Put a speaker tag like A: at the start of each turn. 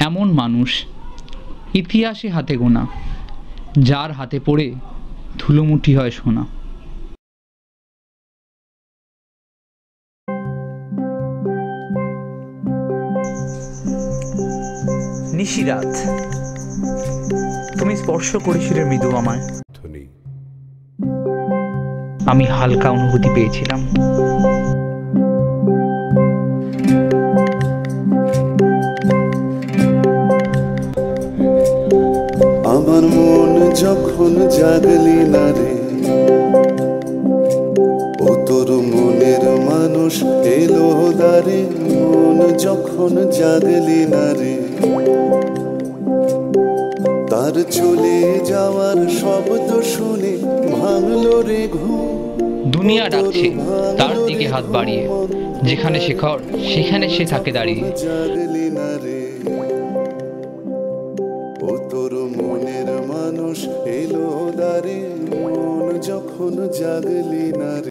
A: এমন মানুষ ইতিহাসে হাতে গোনা, যার হাতে পড়ে ধুলোমুঠি হয় সোনা। নিশিরাত, তুমি স্পর্শ করেছিলে মৃদু আমায়, আমি হালকা অনুভূতি পেয়েছিলাম।
B: আমার মন যখন জাগলি না রে, ও তোর মনের মানুষ এলো দারে। মন যখন জাগলি না রে, তার চলে যাওয়ার শব্দ শুনে ভাঙলো রে ঘুম।
A: দুনিয়া ডাকছে তার দিকে হাত বাড়িয়ে, যেখানে শেখর সেখানে সে থাকে দাঁড়িয়ে।
B: জাগলি না রে, ও তোর মনের মানুষ এলো দারে। মন যখন জাগলি না রে।